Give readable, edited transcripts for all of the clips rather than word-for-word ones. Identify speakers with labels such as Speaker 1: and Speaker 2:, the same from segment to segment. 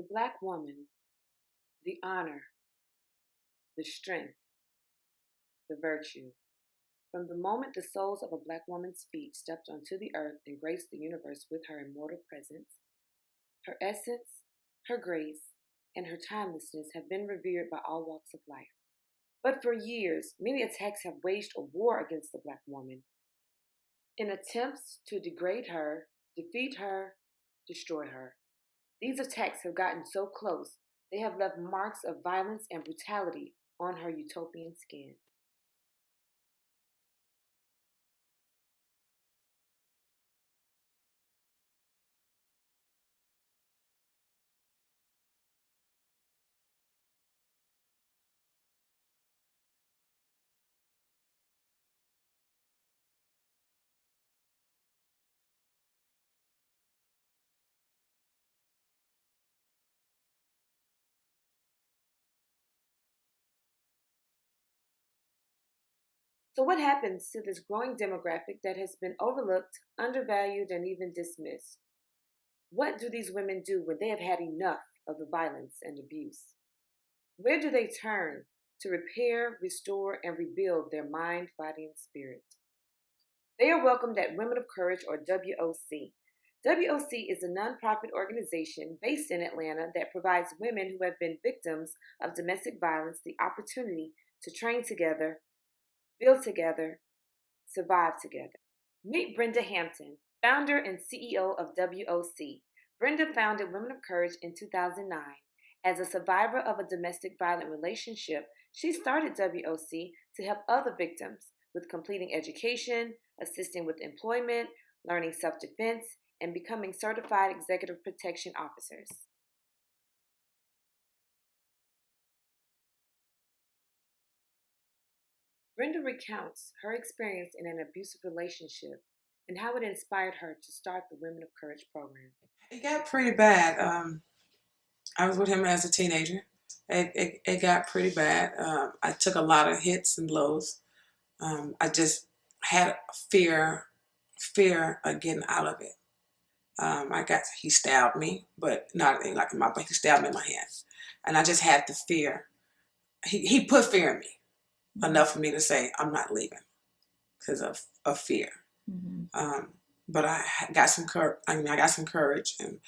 Speaker 1: The Black woman, the honor, the strength, the virtue. From the moment the soles of a Black woman's feet stepped onto the earth and graced the universe with her immortal presence, her essence, her grace, and her timelessness have been revered by all walks of life. But for years, many attacks have waged a war against the Black woman in attempts to degrade her, defeat her, destroy her. These attacks have gotten so close, they have left marks of violence and brutality on her utopian skin. So, what happens to this growing demographic that has been overlooked, undervalued, and even dismissed? What do these women do when they have had enough of the violence and abuse? Where do they turn to repair, restore, and rebuild their mind, body, and spirit? They are welcomed at Women of Courage, or WOC. WOC is a nonprofit organization based in Atlanta that provides women who have been victims of domestic violence the opportunity to train together, build together, survive together. Meet Brenda Hampton, founder and CEO of WOC. Brenda founded Women of Courage in 2009. As a survivor of a domestic violent relationship, she started WOC to help other victims with completing education, assisting with employment, learning self-defense, and becoming certified executive protection officers. Brenda recounts her experience in an abusive relationship and how it inspired her to start the Women of Courage program.
Speaker 2: It got pretty bad. I was with him as a teenager. It got pretty bad. I took a lot of hits and blows. I just had fear of getting out of it. He stabbed me, but not like in my, but he stabbed me in my hand. And I just had the fear. He put fear in me enough for me to say, I'm not leaving because of fear. Mm-hmm. But I got some courage. I got some courage and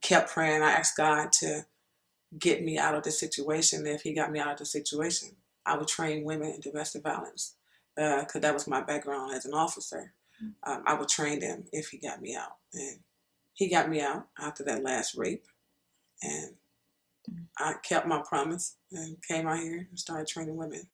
Speaker 2: kept praying. I asked God to get me out of the situation. And if He got me out of the situation, I would train women in domestic violence because that was my background as an officer. I would train them if He got me out, and He got me out after that last rape, and I kept my promise and came out here and started training women.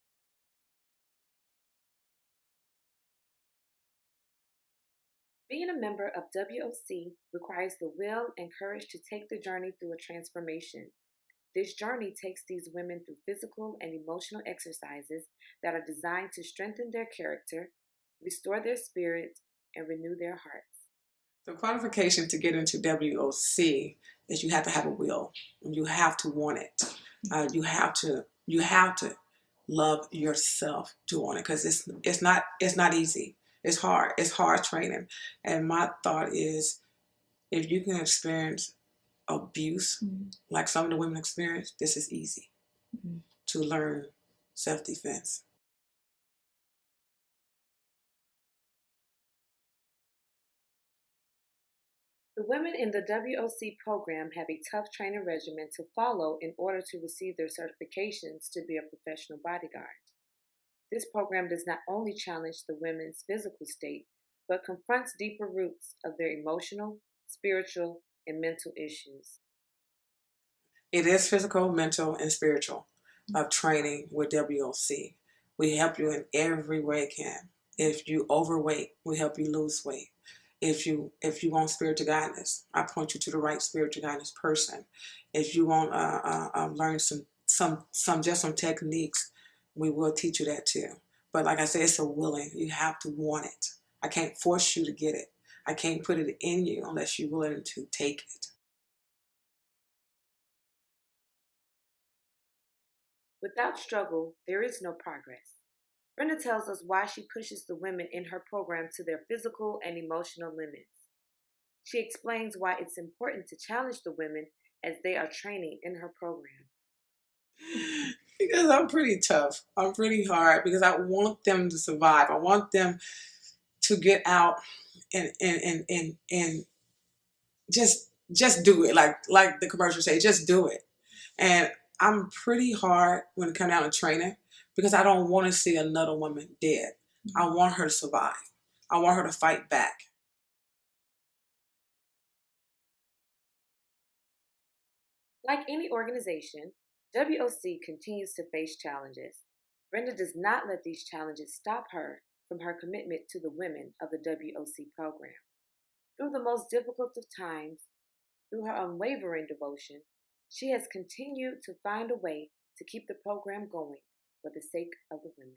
Speaker 1: Being a member of WOC requires the will and courage to take the journey through a transformation. This journey takes these women through physical and emotional exercises that are designed to strengthen their character, restore their spirit, and renew their hearts.
Speaker 2: The qualification to get into WOC is you have to have a will, and you have to want it. You have to love yourself to want it, because it's not easy. It's hard. It's hard training. And my thought is, if you can experience abuse like some of the women experience, this is easy to learn self-defense.
Speaker 1: The women in the WOC program have a tough training regimen to follow in order to receive their certifications to be a professional bodyguard. This program does not only challenge the women's physical state, but confronts deeper roots of their emotional, spiritual, and mental issues.
Speaker 2: It is physical, mental, and spiritual of training with WOC. We help you in every way it can. If you overweight, we help you lose weight. If you want spiritual guidance, I point you to the right spiritual guidance person. If you want learn some techniques, we will teach you that too. But like I said, it's a willing. You have to want it. I can't force you to get it. I can't put it in you unless you're willing to take it.
Speaker 1: Without struggle, there is no progress. Brenda tells us why she pushes the women in her program to their physical and emotional limits. She explains why it's important to challenge the women as they are training in her program.
Speaker 2: Because I'm pretty tough. I'm pretty hard because I want them to survive. I want them to get out and just do it. Like the commercial say, just do it. And I'm pretty hard when it comes down to training because I don't want to see another woman dead. I want her to survive. I want her to fight back.
Speaker 1: Like any organization, WOC continues to face challenges. Brenda does not let these challenges stop her from her commitment to the women of the WOC program. Through the most difficult of times, through her unwavering devotion, she has continued to find a way to keep the program going for the sake of the women.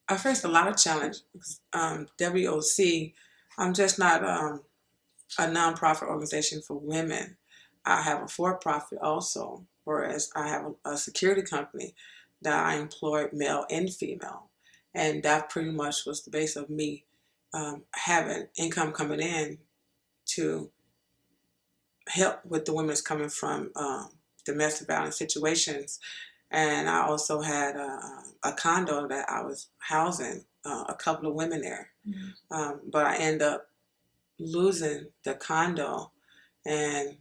Speaker 2: I faced a lot of challenge. WOC, I'm just not a nonprofit organization for women. I have a for-profit also, whereas I have a security company that I employ male and female. And that pretty much was the base of me having income coming in to help with the women that's coming from domestic violence situations. And I also had a condo that I was housing a couple of women there. But I ended up losing the condo and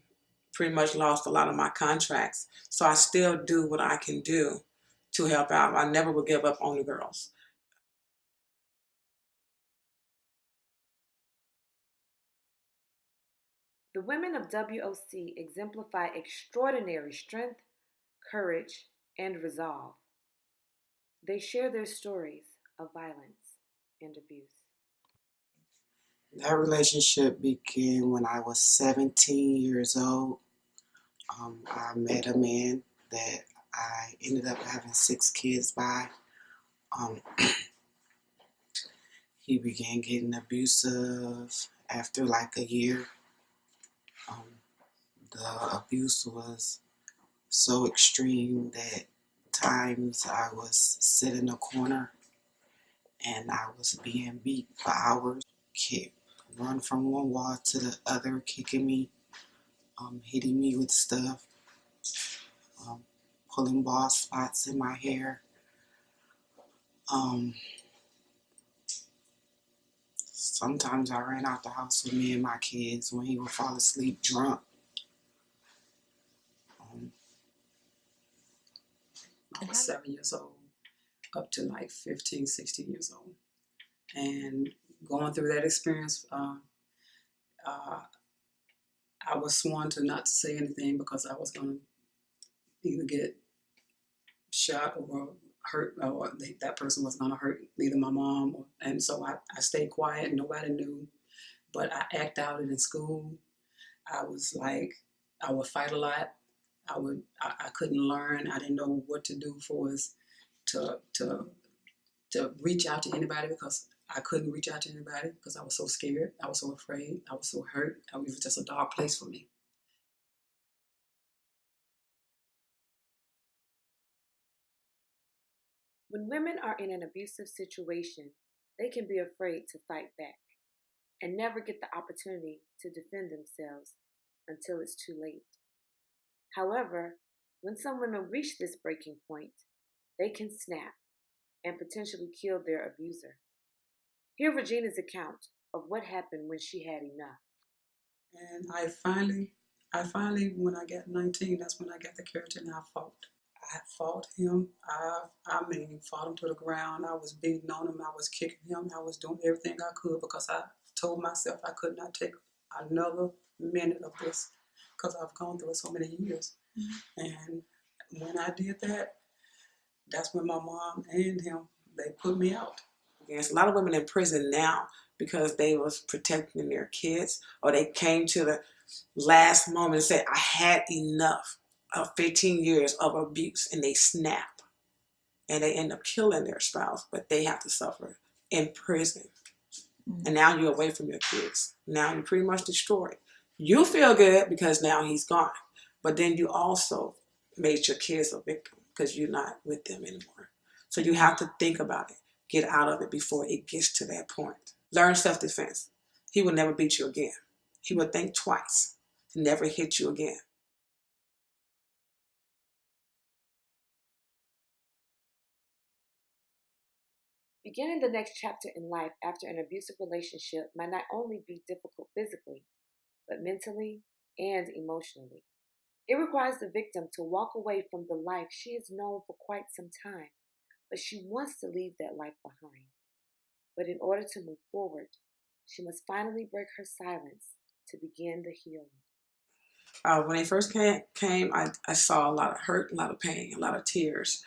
Speaker 2: pretty much lost a lot of my contracts. So I still do what I can do to help out. I never will give up on the girls.
Speaker 1: The women of WOC exemplify extraordinary strength, courage, and resolve. They share their stories of violence and abuse.
Speaker 3: That relationship began when I was 17 years old. I met a man that I ended up having 6 kids by. Um, he began getting abusive after like a year. Um, the abuse was so extreme that times I was sit in a corner and I was being beat for hours. Kick, run from one wall to the other, kicking me, hitting me with stuff, um, pulling bald spots in my hair. Um, Sometimes I ran out the house with me and my kids when he would fall asleep drunk. Um,
Speaker 4: I was 7 years old up to like 15, 16 years old. And going through that experience, I was sworn to not to say anything because I was going to either get shot or hurt, or that person was going to hurt either my mom. And so I stayed quiet. Nobody knew. But I act out it in school. I was like, I would fight a lot. I couldn't learn. I didn't know what to do for us to reach out to anybody because I couldn't reach out to anybody because I was so scared. I was so afraid. I was so hurt. It was just a dark place for me.
Speaker 1: When women are in an abusive situation, they can be afraid to fight back and never get the opportunity to defend themselves until it's too late. However, when some women reach this breaking point, they can snap and potentially kill their abuser. Hear Regina's account of what happened when she had enough.
Speaker 4: And I finally, when I got 19, that's when I got the courage and I fought. I fought him. I fought him to the ground. I was beating on him. I was kicking him. I was doing everything I could because I told myself I could not take another minute of this because I've gone through it so many years. And when I did that, that's when my mom and him, they put me out.
Speaker 2: There's a lot of women in prison now because they was protecting their kids or they came to the last moment and said, I had enough of 15 years of abuse, and they snap and they end up killing their spouse, but they have to suffer in prison. And now you're away from your kids. Now you're pretty much destroyed. You feel good because now he's gone, but then you also made your kids a victim because you're not with them anymore. So you have to think about it. Get out of it before it gets to that point. Learn self-defense. He will never beat you again. he would think twice, never hit you again.
Speaker 1: Beginning the next chapter in life after an abusive relationship might not only be difficult physically, but mentally and emotionally. It requires the victim to walk away from the life she has known for quite some time, but she wants to leave that life behind. But in order to move forward, she must finally break her silence to begin the healing.
Speaker 2: When they first came, I saw a lot of hurt, a lot of pain, a lot of tears,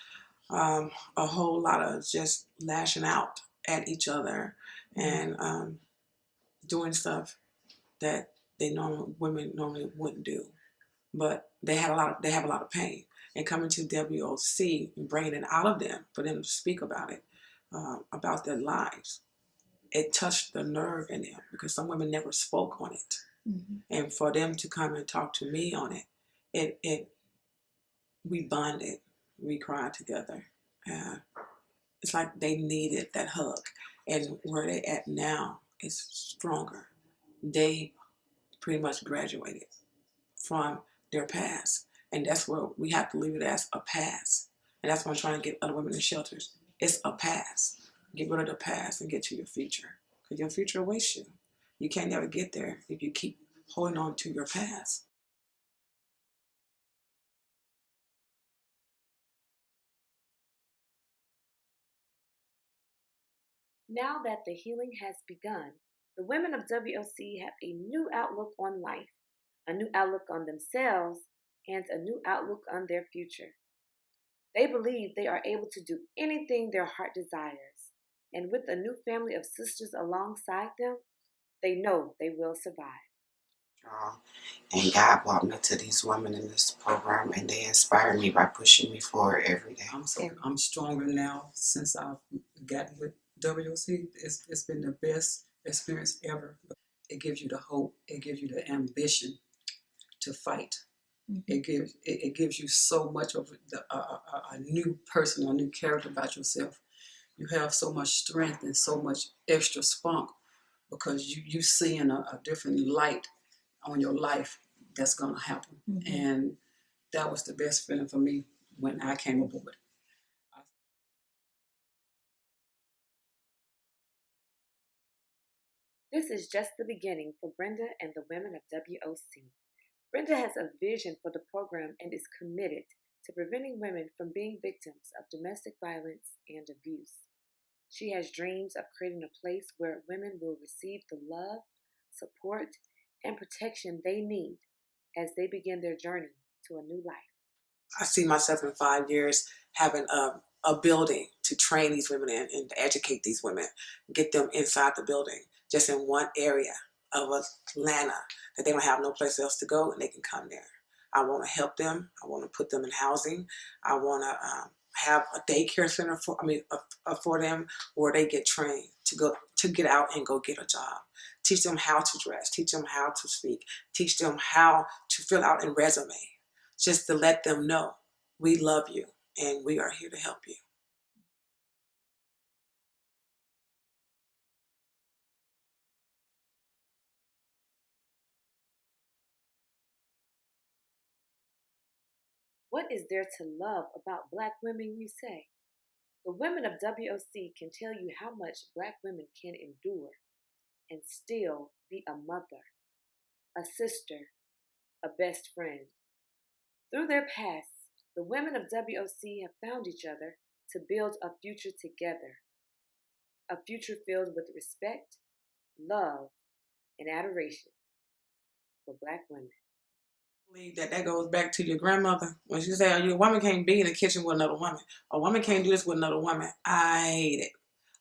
Speaker 2: a whole lot of just lashing out at each other and doing stuff that women normally wouldn't do. But they have a lot of pain. And coming to WOC and bringing it out of them, for them to speak about it, about their lives, it touched the nerve in them because some women never spoke on it. And for them to come and talk to me on it we bonded, we cried together. It's like they needed that hug, and where they at now is stronger. They pretty much graduated from their past, and that's where we have to leave it as a past. And that's what I'm trying to get other women in shelters. It's a past. Get rid of the past and get to your future, because your future awaits you. You can't never get there if you keep holding on to your past.
Speaker 1: Now that the healing has begun, the women of WOC have a new outlook on life, a new outlook on themselves, and a new outlook on their future. They believe they are able to do anything their heart desires, and with a new family of sisters alongside them, they know they will survive.
Speaker 3: And God brought me to these women in this program, and they inspire me by pushing me forward every day.
Speaker 4: I'm stronger now since I've gotten with WOC. It's been the best experience ever. It gives you the hope. It gives you the ambition to fight. It gives you so much of a new person, a new character about yourself. You have so much strength and so much extra spunk because you seeing a different light on your life that's gonna happen. And that was the best feeling for me when I came aboard.
Speaker 1: This is just the beginning for Brenda and the women of WOC. Brenda has a vision for the program and is committed to preventing women from being victims of domestic violence and abuse. She has dreams of creating a place where women will receive the love, support, and protection they need as they begin their journey to a new life.
Speaker 2: I see myself in 5 years having a building to train these women in and to educate these women, get them inside the building, just in one area of Atlanta that they don't have no place else to go and they can come there. I want to help them. I want to put them in housing. I want to have a daycare center for them where they get trained to get out and go get a job. Teach them how to dress. Teach them how to speak. Teach them how to fill out a resume. Just to let them know we love you and we are here to help you.
Speaker 1: What is there to love about Black women, you say? The women of WOC can tell you how much Black women can endure and still be a mother, a sister, a best friend. Through their pasts, the women of WOC have found each other to build a future together, a future filled with respect, love, and adoration for Black women.
Speaker 2: I believe that goes back to your grandmother when she said, "A woman can't be in the kitchen with another woman. A woman can't do this with another woman." I hate it.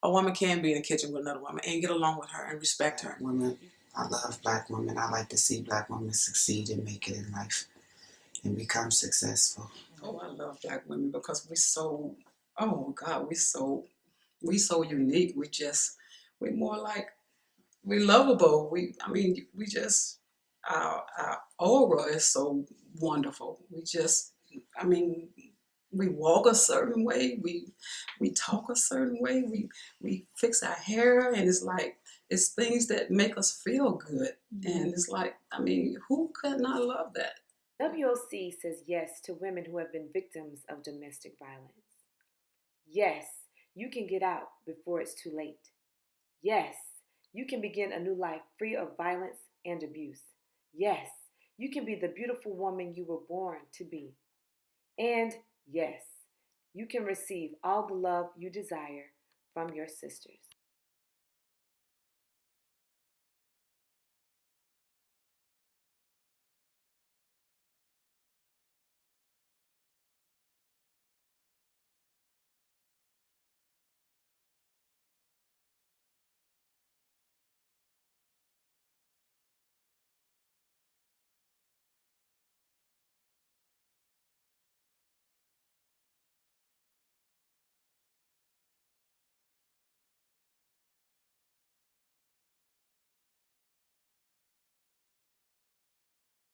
Speaker 2: A woman can be in the kitchen with another woman and get along with her and respect her.
Speaker 3: Women, I love Black women. I like to see Black women succeed and make it in life and become successful.
Speaker 4: Oh, I love Black women because oh God, we so unique. We're more like, we lovable. We just, our aura is so wonderful. I mean, we walk a certain way. We talk a certain way. We fix our hair, and it's like it's things that make us feel good. And it's like, I mean, who could not love that?
Speaker 1: WOC says yes to women who have been victims of domestic violence. Yes, you can get out before it's too late. Yes, you can begin a new life free of violence and abuse. Yes, you can be the beautiful woman you were born to be. And yes, you can receive all the love you desire from your sisters.